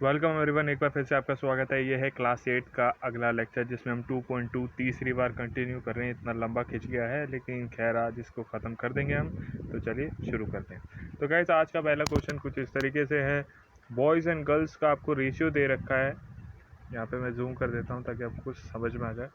Welcome everyone, एक बार फिर से आपका स्वागत है। ये है क्लास 8 का अगला लेक्चर जिसमें हम 2.2 तीसरी बार कंटिन्यू कर रहे हैं। इतना लंबा खिंच गया है लेकिन खैर आज इसको ख़त्म कर देंगे हम। तो चलिए शुरू करते हैं। तो गाइस आज का पहला क्वेश्चन कुछ इस तरीके से है। बॉयज़ एंड गर्ल्स का आपको रेशियो दे रखा है। यहाँ पर मैं जूम कर देता हूँ ताकि आपको समझ में आ जाए।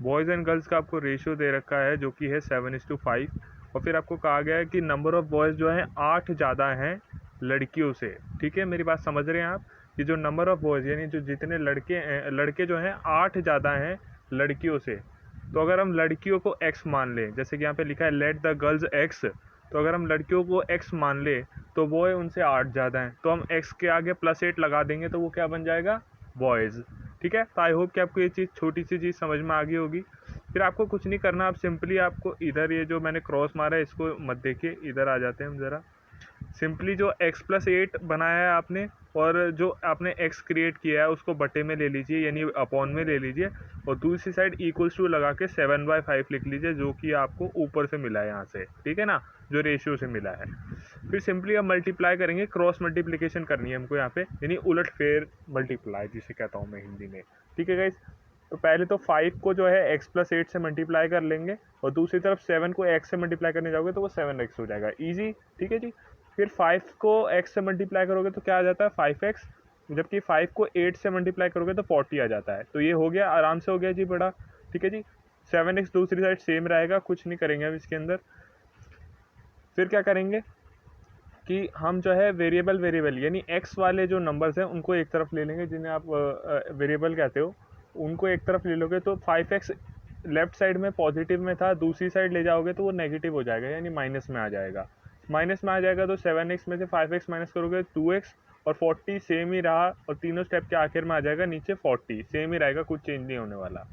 बॉयज़ एंड गर्ल्स का आपको रेशियो दे रखा है जो कि है 7:5। और फिर आपको कहा गया है कि नंबर ऑफ़ बॉयज़ जो है 8 ज़्यादा हैं लड़कियों से। ठीक है, मेरी बात समझ रहे हैं आप? कि जो नंबर ऑफ़ बॉयज़ यानी जो जितने लड़के जो हैं 8 ज़्यादा हैं लड़कियों से। तो अगर हम लड़कियों को x मान लें, जैसे कि यहाँ पे लिखा है लेट द गर्ल्स x, तो अगर हम लड़कियों को x मान लें तो बॉय उनसे 8 ज़्यादा हैं, तो हम x के आगे +8 लगा देंगे तो वो क्या बन जाएगा? बॉयज़। ठीक है, तो आई होप कि आपको ये चीज़ छोटी सी चीज़ समझ में आ गई होगी। फिर आपको कुछ नहीं करना, आप सिंपली आपको इधर ये जो मैंने क्रॉस मारा है इसको मत देखिए, इधर आ जाते हैं हम ज़रा। सिंपली जो x+8 बनाया है आपने और जो आपने x क्रिएट किया है उसको बटे में ले लीजिए यानी अपॉन में ले लीजिए, और दूसरी साइड इक्वल्स टू लगा के 7/5 लिख लीजिए जो कि आपको ऊपर से मिला है यहाँ से। ठीक है ना, जो रेशियो से मिला है। फिर सिंपली हम मल्टीप्लाई करेंगे, क्रॉस मल्टीप्लिकेशन करनी है हमको यहाँ पे, यानी उलट फेर मल्टीप्लाई जिसे कहता हूँ मैं हिंदी में। ठीक है गाइस, तो पहले तो 5 को जो है x+8 से मल्टीप्लाई कर लेंगे और दूसरी तरफ 7 को x से मल्टीप्लाई करने जाओगे तो वो 7x हो जाएगा। ईजी। ठीक है जी। फिर 5 को x से मल्टीप्लाई करोगे तो क्या आ जाता है? 5x। जबकि 5 को 8 से मल्टीप्लाई करोगे तो 40 आ जाता है। तो ये हो गया, आराम से हो गया जी बड़ा। ठीक है जी। 7x दूसरी साइड सेम रहेगा, कुछ नहीं करेंगे अब इसके अंदर। फिर क्या करेंगे कि हम जो है वेरिएबल यानी x वाले जो नंबर्स हैं उनको एक तरफ ले लेंगे, जिन्हें आप वेरिएबल कहते हो, उनको एक तरफ ले लोगे तो 5x लेफ्ट साइड में पॉजिटिव में था, दूसरी साइड ले जाओगे तो वो नेगेटिव हो जाएगा यानी माइनस में आ जाएगा। माइनस में आ जाएगा तो 7x में से 5x माइनस करोगे 2x, और 40 सेम ही रहा, और तीनों स्टेप के आखिर में आ जाएगा नीचे 40 सेम ही रहेगा, कुछ चेंज नहीं होने वाला।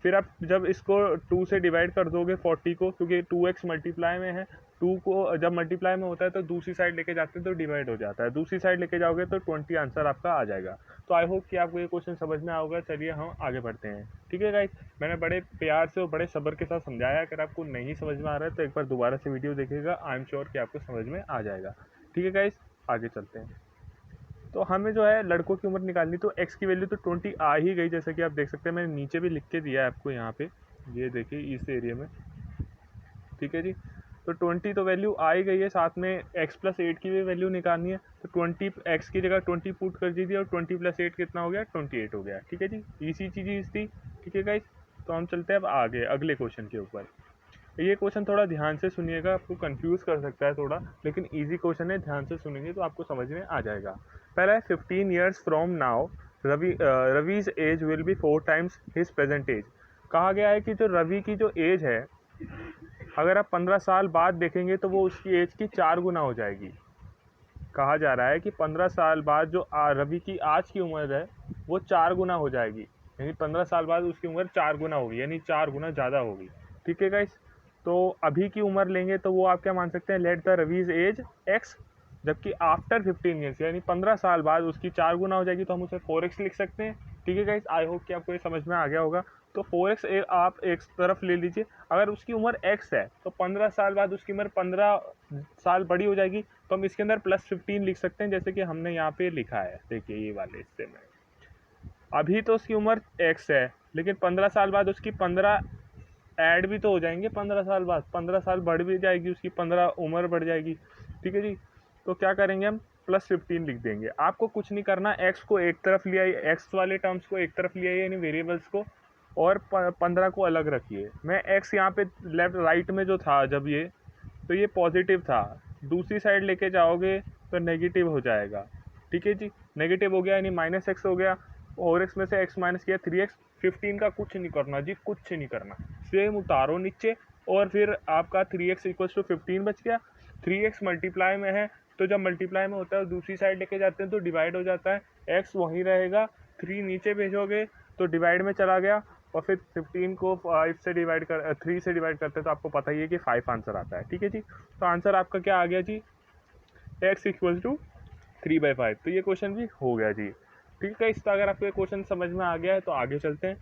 फिर आप जब इसको 2 से डिवाइड कर दोगे 40 को, क्योंकि 2x मल्टीप्लाई में है, 2 को जब मल्टीप्लाई में होता है तो दूसरी साइड लेके जाते हैं तो डिवाइड हो जाता है, दूसरी साइड लेके जाओगे तो 20 आंसर आपका आ जाएगा। तो आई होप कि आपको ये क्वेश्चन समझ में आएगा। चलिए हम आगे बढ़ते हैं। ठीक है गाइस, मैंने बड़े प्यार से और बड़े सब्र के साथ समझाया। अगर आपको नहीं समझ में आ रहा है तो एक बार दोबारा से वीडियो देखिएगा, आई एम श्योर कि आपको समझ में आ जाएगा। ठीक है गाइस, आगे चलते हैं। तो हमें जो है लड़कों की उम्र निकालनी, तो x की वैल्यू तो 20 आ ही गई, जैसा कि आप देख सकते हैं। मैंने नीचे भी लिख के दिया है आपको यहाँ पे, ये देखिए इस एरिया में। ठीक है जी, तो 20 तो वैल्यू आ ही गई है, साथ में x+8 की भी वैल्यू निकालनी है। तो 20 x की जगह 20 पुट कर दीजिए और 20+8 कितना हो गया? 28 हो गया। ठीक है जी, इसी चीज़ थी। ठीक है गाइस, तो हम चलते हैं अब आगे अगले क्वेश्चन के ऊपर। ये क्वेश्चन थोड़ा ध्यान से सुनिएगा, आपको कंफ्यूज कर सकता है थोड़ा, लेकिन इजी क्वेश्चन है, ध्यान से सुनेंगे तो आपको समझ में आ जाएगा। पहला है 15 years from now Ravi's age will be 4 times his present age. कहा गया है कि जो रवि की जो एज है, अगर आप 15 साल बाद देखेंगे तो वो उसकी एज की 4 गुना हो जाएगी। कहा जा रहा है कि 15 साल बाद जो रवि की आज की उम्र है वो 4 गुना हो जाएगी, यानी 15 साल बाद उसकी उम्र 4 गुना होगी, यानी 4 गुना ज़्यादा होगी। ठीक है गाइस, तो अभी की उम्र लेंगे तो वो आप क्या मान सकते हैं? Let the Ravi's age x, जबकि आफ्टर 15 ईयर्स यानी 15 साल बाद उसकी 4 गुना हो जाएगी तो हम उसे 4x लिख सकते हैं। ठीक है गाइस, आई होप कि आपको ये समझ में आ गया होगा। तो 4x आप एक तरफ ले लीजिए। अगर उसकी उम्र x है तो 15 साल बाद उसकी उम्र 15 साल बड़ी हो जाएगी, तो हम इसके अंदर +15 लिख सकते हैं, जैसे कि हमने यहाँ पे लिखा है। देखिए ये वाले हिस्से में अभी तो उसकी उम्र x है, लेकिन 15 साल बाद उसकी 15 ऐड भी तो हो जाएंगे। 15 साल बाद 15 साल बढ़ भी जाएगी उसकी, 15 उम्र बढ़ जाएगी। ठीक है जी, तो क्या करेंगे हम? +15 लिख देंगे। आपको कुछ नहीं करना, x को एक तरफ ले आइए, x वाले टर्म्स को एक तरफ ले आइए यानी वेरिएबल्स को, और 15 को अलग रखिए। मैं x यहाँ पे लेफ्ट राइट में जो था जब ये, तो ये पॉजिटिव था, दूसरी साइड लेके जाओगे तो नेगेटिव हो जाएगा। ठीक है जी, नेगेटिव हो गया यानी -x हो गया, और x में से x माइनस किया 3x। 15 का कुछ नहीं करना जी, कुछ नहीं करना, सेम उतारो नीचे, और फिर आपका 3x = 15 बच गया। 3x मल्टीप्लाई में है, तो जब मल्टीप्लाई में होता है दूसरी साइड लेके जाते हैं तो डिवाइड हो जाता है, x वहीं रहेगा, 3 नीचे भेजोगे तो डिवाइड में चला गया, और फिर 15 को 5 से डिवाइड कर 3 से डिवाइड करते हैं तो आपको पता ही है कि 5 आंसर आता है। ठीक है जी, तो आंसर आपका क्या आ गया जी? x = 3/5। तो ये क्वेश्चन भी हो गया जी। ठीक है, इसका अगर आपको ये क्वेश्चन समझ में आ गया है तो आगे चलते हैं।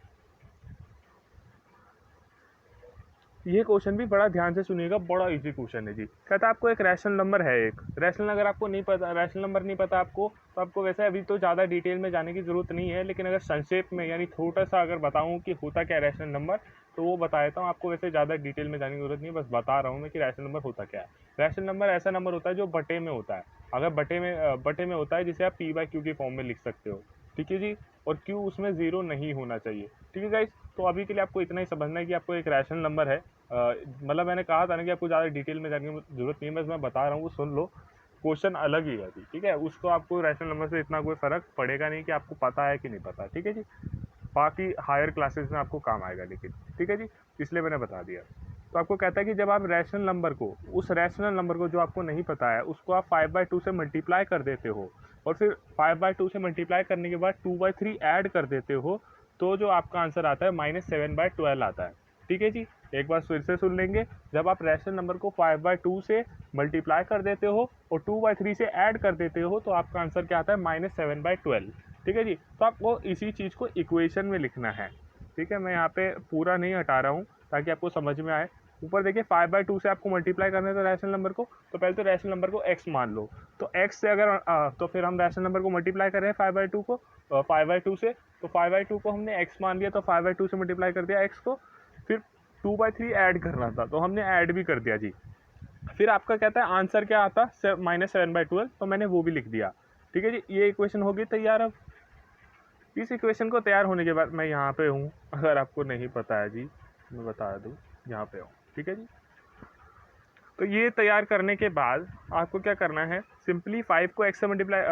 ये क्वेश्चन भी बड़ा ध्यान से सुनिएगा, बड़ा इजी क्वेश्चन है जी। कहता है आपको एक रैशनल नंबर है, एक रैशनल, अगर आपको नहीं पता, रैशनल नंबर नहीं पता आपको, तो आपको वैसे अभी तो ज़्यादा डिटेल में जाने की ज़रूरत नहीं है, लेकिन अगर संक्षेप में यानी छोटा सा अगर बताऊँ कि होता क्या है रैशनल नंबर, तो वो बता देता हूँ आपको। वैसे ज़्यादा डिटेल में जाने की जरूरत नहीं है, बस बता रहा हूँ मैं कि रैशनल नंबर होता क्या है। रैशनल नंबर ऐसा नंबर होता है जो बटे में होता है। अगर बटे में होता है, जिसे आप p/q के फॉर्म में लिख सकते हो, ठीक है जी। और q उसमें ज़ीरो नहीं होना चाहिए, ठीक है गाइस। तो अभी के लिए आपको इतना ही समझना है कि आपको एक रैशनल नंबर है, मतलब मैंने कहा था ना कि आपको ज़्यादा डिटेल में जाने की जरूरत नहीं है, बस मैं बता रहा हूँ, वो सुन लो। क्वेश्चन अलग ही है अभी, ठीक है। उसको आपको रैशनल नंबर से इतना कोई फ़र्क पड़ेगा नहीं कि आपको पता है कि नहीं पता, ठीक है जी। बाकी हायर क्लासेस में आपको काम आएगा लेकिन, ठीक है जी, इसलिए मैंने बता दिया। तो आपको कहता है कि जब आप रैशनल नंबर को, उस रैशनल नंबर को जो आपको नहीं पता है, उसको आप 5/2 से मल्टीप्लाई कर देते हो, और फिर 5/2 से मल्टीप्लाई करने के बाद 2/3 ऐड कर देते हो, तो जो आपका आंसर आता है -7/12 आता है, ठीक है जी। एक बार फिर से सुन लेंगे। जब आप रैशनल नंबर को 5/2 से मल्टीप्लाई कर देते हो और 2/3 से ऐड कर देते हो, तो आपका आंसर क्या आता है -7/12, ठीक है जी। तो आपको इसी चीज़ को इक्वेशन में लिखना है, ठीक है। मैं यहाँ पे पूरा नहीं हटा रहा हूँ ताकि आपको समझ में आए। ऊपर देखिए 5/2 से आपको मल्टीप्लाई करना है तो रैशनल नंबर को, तो पहले तो रैशनल नंबर को x मान लो। तो x से अगर तो फिर हम रैशनल नंबर को मल्टीप्लाई कर रहे हैं 5/2 को, 5/2 से, तो 5/2 को हमने x मान लिया, तो 5/2 से मल्टीप्लाई कर दिया x को। फिर 2/3 ऐड करना था, तो हमने ऐड भी कर दिया जी। फिर आपका कहता है आंसर क्या आता है -7/12, तो मैंने वो भी लिख दिया, ठीक है जी। ये इक्वेशन होगी तैयार। अब इस इक्वेशन को तैयार होने के बाद मैं यहाँ पे हूँ, अगर आपको नहीं पता है जी, मैं बता दूँ, यहाँ पे हूँ, ठीक है जी। तो ये तैयार करने के बाद आपको क्या करना है, सिंपली 5 को x से मल्टीप्लाई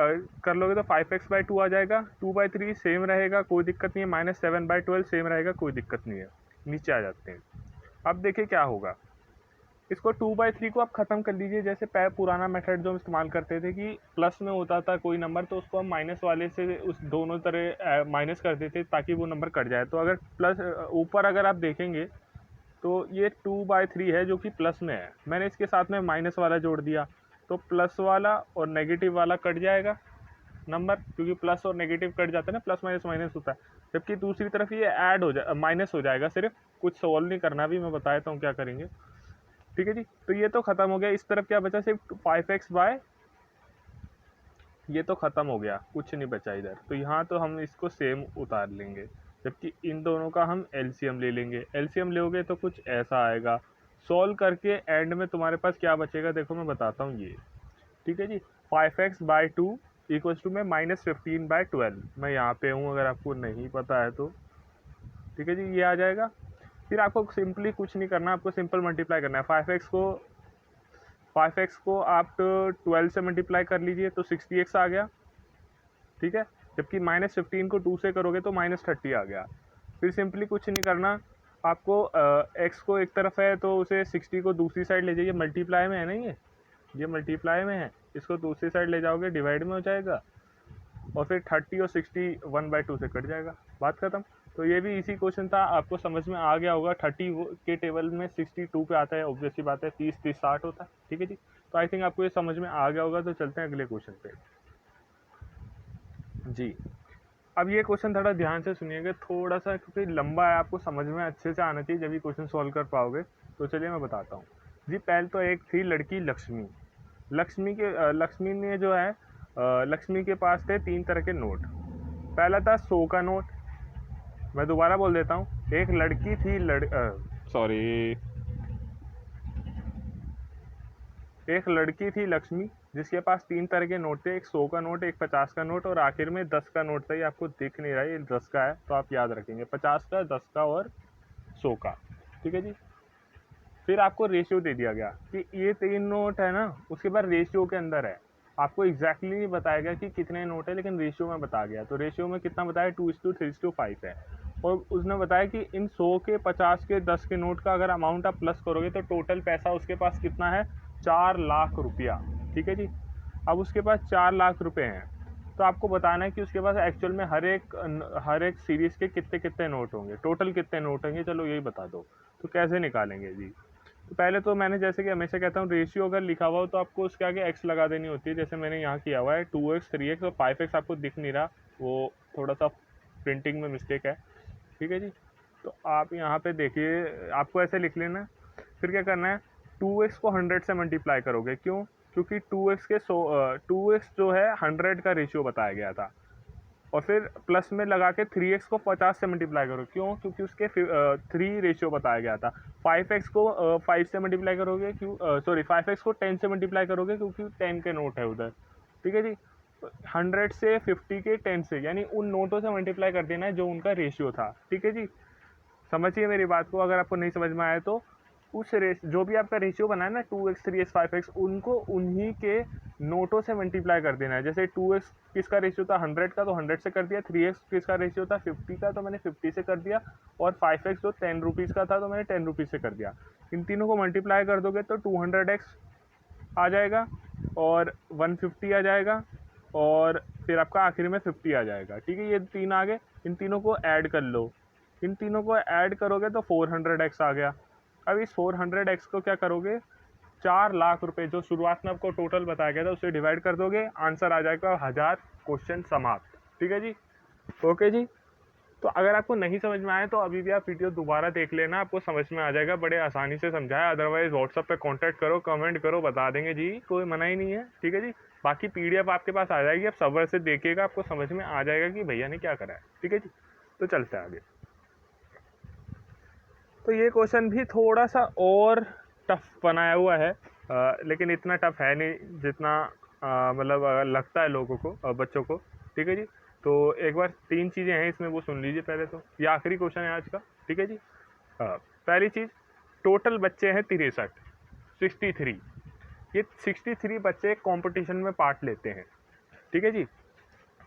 कर लोगे तो 5x/2 आ जाएगा। 2/3 सेम रहेगा, कोई दिक्कत नहीं है। -7/12 सेम रहेगा, कोई दिक्कत नहीं है। नीचे आ जाते हैं। अब देखिए क्या होगा, इसको 2/3 को आप ख़त्म कर लीजिए। जैसे पुराना मेथड जो हम इस्तेमाल करते थे कि प्लस में होता था कोई नंबर, तो उसको हम माइनस वाले से उस दोनों तरह माइनस कर देते ताकि वो नंबर कट जाए। तो अगर प्लस ऊपर अगर आप देखेंगे तो ये 2/3 है जो कि प्लस में है, मैंने इसके साथ में माइनस वाला जोड़ दिया, तो प्लस वाला और नेगेटिव वाला कट जाएगा नंबर, क्योंकि प्लस और नेगेटिव कट जाता है ना, प्लस माइनस माइनस होता है। जबकि दूसरी तरफ ये ऐड हो जाए, माइनस हो जाएगा सिर्फ। कुछ सॉल्व नहीं करना, भी मैं बता देता हूँ क्या करेंगे, ठीक है जी। तो ये तो ख़त्म हो गया। इस तरफ क्या बचा, सिर्फ 5x बाय, ये तो ख़त्म हो गया, कुछ नहीं बचा इधर। तो यहाँ तो हम इसको सेम उतार लेंगे, जबकि इन दोनों का हम एलसीएम ले लेंगे। एलसीएम लोगे तो कुछ ऐसा आएगा। सॉल्व करके एंड में तुम्हारे पास क्या बचेगा, देखो मैं बताता हूँ ये, ठीक है जी। 5x/2 इक्वल्स टू में -15/12, मैं यहाँ पे हूँ अगर आपको नहीं पता है तो, ठीक है जी। ये आ जाएगा। फिर आपको सिंपली कुछ नहीं करना, आपको सिंपल मल्टीप्लाई करना है। 5x को आप 12 से मल्टीप्लाई कर लीजिए तो 60x आ गया, ठीक है। जबकि -15 को 2 से करोगे तो -30 आ गया। फिर सिंपली कुछ नहीं करना, आपको x को एक तरफ है तो उसे 60 को दूसरी साइड ले जाइए, मल्टीप्लाई में है ना ये मल्टीप्लाई में है, इसको दूसरी साइड ले जाओगे डिवाइड में हो जाएगा, और फिर 30 और 60 1/2 से कट जाएगा, बात खत्म। तो ये भी इसी क्वेश्चन था, आपको समझ में आ गया होगा। 30 के टेबल में 62 पे आता है, ऑब्वियस सी बात है। 30 30 60 होता है, ठीक है जी। तो आई थिंक आपको ये समझ में आ गया होगा। तो चलते हैं अगले क्वेश्चन पे जी। अब ये क्वेश्चन थोड़ा ध्यान से सुनिएगा, थोड़ा सा क्योंकि लंबा है, आपको समझ में अच्छे से आना चाहिए जब ये क्वेश्चन सॉल्व कर पाओगे। तो चलिए मैं बताता हूँ जी। पहले तो एक थी लड़की लक्ष्मी। लक्ष्मी ने जो है, लक्ष्मी के पास थे 3 तरह के नोट। पहला था 100 का नोट। मैं दोबारा बोल देता हूँ। एक लड़की थी सॉरी एक लड़की थी लक्ष्मी, जिसके पास 3 तरह के नोट थे, एक 100 का नोट, एक 50 का नोट, और आखिर में 10 का नोट था। ये आपको दिख नहीं रहा है, ये 10 का है, तो आप याद रखेंगे 50 का, 10 का और 100 का, ठीक है जी। फिर आपको रेशियो दे दिया गया कि ये 3 नोट है ना, उसके बाद रेशियो के अंदर है। आपको एग्जैक्टली नहीं बताया गया कि कितने नोट है, लेकिन रेशियो में बता गया। तो रेशियो में कितना बताया, 2:3:5 है। और उसने बताया कि इन 100 के, 50 के, 10 के नोट का अगर अमाउंट आप प्लस करोगे तो टोटल पैसा उसके पास कितना है, 4 लाख रुपया, ठीक है जी। अब उसके पास 4 लाख रुपए हैं, तो आपको बताना है कि उसके पास एक्चुअल में हर एक सीरीज़ के कितने कितने नोट होंगे, टोटल कितने नोट होंगे, चलो यही बता दो। तो कैसे निकालेंगे जी। तो पहले तो मैंने जैसे कि हमेशा कहता हूँ, रेशियो अगर लिखा हुआ हो तो आपको उसके आगे एक्स लगा देनी होती है। जैसे मैंने यहाँ किया हुआ है 2x 3x और 5x, आपको दिख नहीं रहा, वो थोड़ा सा प्रिंटिंग में मिस्टेक है, ठीक है जी। तो आप यहाँ पे देखिए, आपको ऐसे लिख लेना फिर क्या करना है, 2x को 100 से मल्टीप्लाई करोगे। क्यों? क्योंकि 2x जो है 100 का रेशियो बताया गया था। और फिर प्लस में लगा के 3x को 50 से मल्टीप्लाई करो। क्यों? क्योंकि उसके 3 रेशियो बताया गया था। 5x को 5 से मल्टीप्लाई करोगे, 5x को 10 से मल्टीप्लाई करोगे क्योंकि 10 के नोट है उधर। ठीक है जी। 100 से 50 के 10 से, यानी उन नोटों से मल्टीप्लाई कर देना है जो उनका रेशियो था। ठीक है जी, समझिए मेरी बात को। अगर आपको नहीं समझ में आया तो जो भी आपका रेशियो बना है ना 2x 3x 5x, उनको उन्हीं के नोटों से मल्टीप्लाई कर देना है। जैसे 2x किसका रेशियो था 100 का, तो 100 से कर दिया। 3x किसका रेशियो था 50 का, तो मैंने 50 से कर दिया। और 5x जो 10 रुपीज़ का था, तो मैंने 10 रुपीज़ से कर दिया। इन तीनों को मल्टीप्लाई कर दोगे तो 200x आ जाएगा और 150 आ जाएगा और फिर आपका आखिर में 50 आ जाएगा। ठीक है, ये 3 आ गए। इन तीनों को ऐड कर लो। इन तीनों को ऐड करोगे तो 400x आ गया। अब इस 400x को क्या करोगे, 4 लाख रुपए जो शुरुआत में आपको टोटल बताया गया था उससे डिवाइड कर दोगे, आंसर आ जाएगा 1000। क्वेश्चन समाप्त। ठीक है जी, ओके जी। तो अगर आपको नहीं समझ में आए तो अभी भी आप वीडियो दोबारा देख लेना, आपको समझ में आ जाएगा। बड़े आसानी से समझाया। अदरवाइज व्हाट्सअप पे कांटेक्ट करो, कमेंट करो, बता देंगे जी, कोई मना ही नहीं है। ठीक है जी। बाकी पीडीएफ आपके पास आ जाएगी, आप सब्र से देखिएगा, आपको समझ में आ जाएगा कि भैया ने क्या करा है। ठीक है जी, तो चलते हैं आगे। तो ये क्वेश्चन भी थोड़ा सा और टफ बनाया हुआ है, लेकिन इतना टफ है नहीं जितना मतलब लगता है लोगों को, बच्चों को। ठीक है जी। तो एक बार 3 चीज़ें हैं इसमें, वो सुन लीजिए पहले। तो ये आखिरी क्वेश्चन है आज का। ठीक है जी। पहली चीज़, टोटल बच्चे हैं 63। ये 63 बच्चे कंपटीशन में पार्ट लेते हैं। ठीक है जी।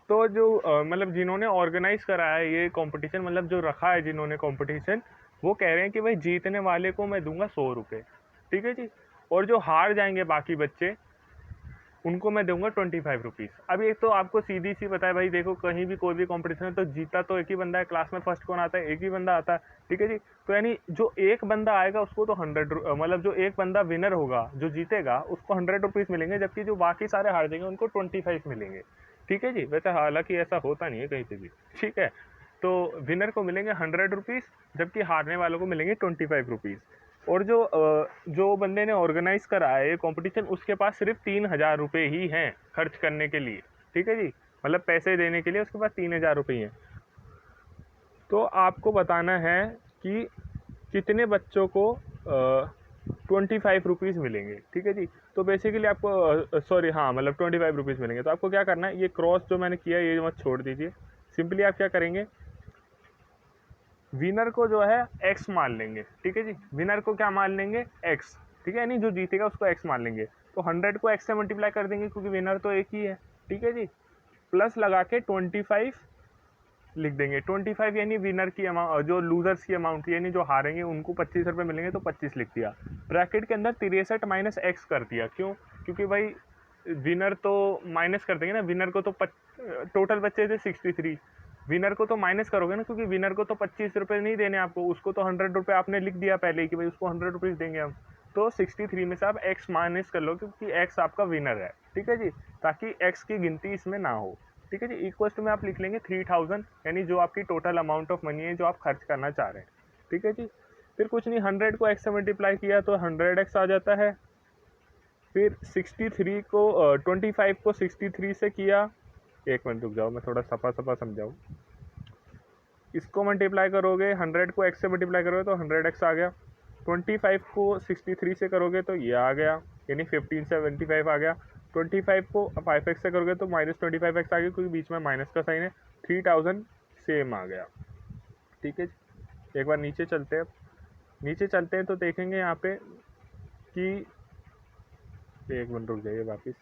तो जो मतलब जिन्होंने ऑर्गेनाइज करा है ये कंपटीशन, मतलब जो रखा है जिन्होंने कंपटीशन, वो कह रहे हैं कि भाई जीतने वाले को मैं दूंगा 100 रुपये। ठीक है जी। और जो हार जाएंगे बाकी बच्चे, उनको मैं दूंगा 25 रुपीज़। अब एक तो आपको सीधी सी पता है भाई, देखो कहीं भी कोई भी कंपटीशन है तो जीता तो एक ही बंदा है। क्लास में फर्स्ट कौन आता है, एक ही बंदा आता है। ठीक है जी। तो यानी जो एक बंदा आएगा उसको तो 100, मतलब जो एक बंदा विनर होगा, जो जीतेगा, उसको 100 रुपीज़ मिलेंगे, जबकि जो बाकी सारे हार जाएंगे उनको 25 मिलेंगे। ठीक है जी। वैसे हालांकि ऐसा होता नहीं है कहीं पे भी। ठीक है। तो विनर को मिलेंगे 100 रुपीज़, जबकि हारने वालों को मिलेंगे 25 रुपीज़। और जो बंदे ने ऑर्गेनाइज करा है ये कॉम्पिटिशन, उसके पास सिर्फ 3000 रुपये ही हैं खर्च करने के लिए। ठीक है जी, मतलब पैसे देने के लिए उसके पास 3000 रुपये हैं। तो आपको बताना है कि कितने बच्चों को 25 रुपीज़ मिलेंगे। ठीक है जी। तो बेसिकली आपको मतलब 25 रुपीज़ मिलेंगे। तो आपको क्या करना है, ये क्रॉस जो मैंने किया ये मत छोड़ दीजिए। सिंपली आप क्या करेंगे, विनर को जो है एक्स मान लेंगे। ठीक है जी। विनर को क्या मान लेंगे, एक्स। ठीक है, यानी जो जीतेगा उसको एक्स मान लेंगे। तो 100 को एक्स से मल्टीप्लाई कर देंगे क्योंकि विनर तो एक ही है। ठीक है जी। प्लस लगा के 25 लिख देंगे। 25 यानी विनर की अमाउंट, जो लूजर्स की अमाउंट, यानी जो हारेंगे उनको 25 रुपये मिलेंगे, तो 25 लिख दिया। ब्रैकेट के अंदर 63 माइनस एक्स कर दिया। क्यों? क्योंकि भाई विनर तो माइनस कर देंगे ना, विनर को तो टोटल बच्चे थे 63, विनर को तो माइनस करोगे ना, क्योंकि विनर को तो 25 रुपये नहीं देने आपको, उसको तो 100 रुपये आपने लिख दिया पहले ही कि भाई उसको 100 रुपीज़ देंगे हम। तो 63 में से आप एक्स माइनस कर लो क्योंकि एक्स आपका विनर है। ठीक है जी, ताकि एक्स की गिनती इसमें ना हो। ठीक है जी। इक्वल टू में आप लिख लेंगे 3000, यानी जो आपकी टोटल अमाउंट ऑफ मनी है जो आप खर्च करना चाह रहे हैं। ठीक है जी। फिर कुछ नहीं, 100 को एक्स से मल्टीप्लाई किया तो 100x आ जाता है। फिर 63 को 25 को 63 से किया, एक मिनट रुक जाओ मैं थोड़ा सफा समझाऊँ। इसको मल्टीप्लाई करोगे, 100 को x से मल्टीप्लाई करोगे तो 100x आ गया। 25 को 63 से करोगे तो ये आ गया, यानी 1575 आ गया। 25 को 5x से करोगे तो -25x आ गया, क्योंकि बीच में माइनस का साइन है। 3000 सेम आ गया। ठीक है, एक बार नीचे चलते हैं। नीचे चलते हैं तो देखेंगे यहाँ पे कि, एक मिनट रुक जाइए वापस।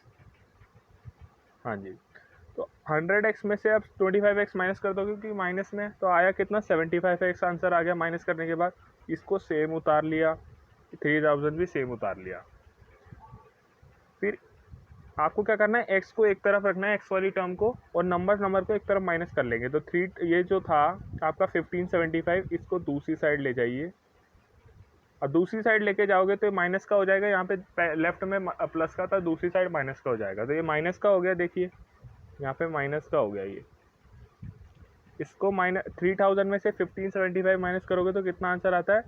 हाँ जी, तो 100x में से आप 25x माइनस कर दो, क्योंकि माइनस में तो आया कितना, 75x आंसर आ गया माइनस करने के बाद। इसको सेम उतार लिया, 3000 भी सेम उतार लिया। फिर आपको क्या करना है, x को एक तरफ रखना है, x वाली टर्म को, और नंबर को एक तरफ माइनस कर लेंगे। तो 3, ये जो था आपका 1575, इसको दूसरी साइड ले जाइए। और दूसरी साइड लेके जाओगे तो ये माइनस का हो जाएगा। यहाँ पे लेफ्ट में प्लस का था, दूसरी साइड माइनस का हो जाएगा। तो ये माइनस का हो गया, देखिए यहाँ पे माइनस का हो गया ये। इसको 3000 में से 1575 माइनस करोगे तो कितना आंसर आता है,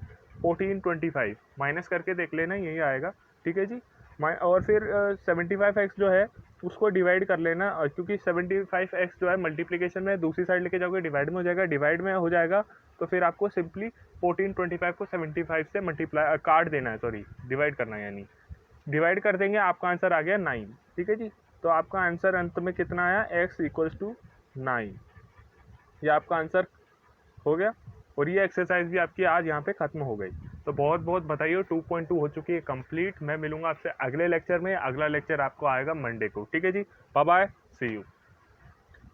1425 माइनस करके देख लेना, यही आएगा, ठीक है जी। और फिर 75x जो है उसको डिवाइड कर लेना, क्योंकि 75x जो है मल्टीप्लिकेशन में दूसरी साइड लेके जाओगे डिवाइड में हो जाएगा, डिवाइड में हो जाएगा तो फिर आपको सिंपली 1425 को 75 से मल्टीप्लाई काट देना है, सॉरी डिवाइड करना है, यानी डिवाइड कर देंगे, आपका आंसर आ गया 9, ठीक है जी। तो आपका आंसर अंत में कितना आया, x इक्वल्स टू 9, ये आपका आंसर हो गया। और ये एक्सरसाइज भी आपकी आज यहाँ पे खत्म हो गई। तो बहुत बहुत बताइए, 2.2 हो चुकी है कंप्लीट। मैं मिलूंगा आपसे अगले लेक्चर में, अगला लेक्चर आपको आएगा मंडे को, ठीक है जी। Bye bye, see you.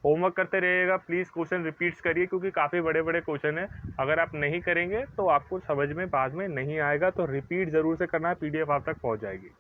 Homework करते रहिएगा प्लीज़, क्वेश्चन रिपीट्स करिए क्योंकि काफ़ी बड़े बड़े क्वेश्चन है, अगर आप नहीं करेंगे तो आपको समझ में बाद में नहीं आएगा, तो रिपीट ज़रूर से करना, PDF आप तक पहुँच जाएगी।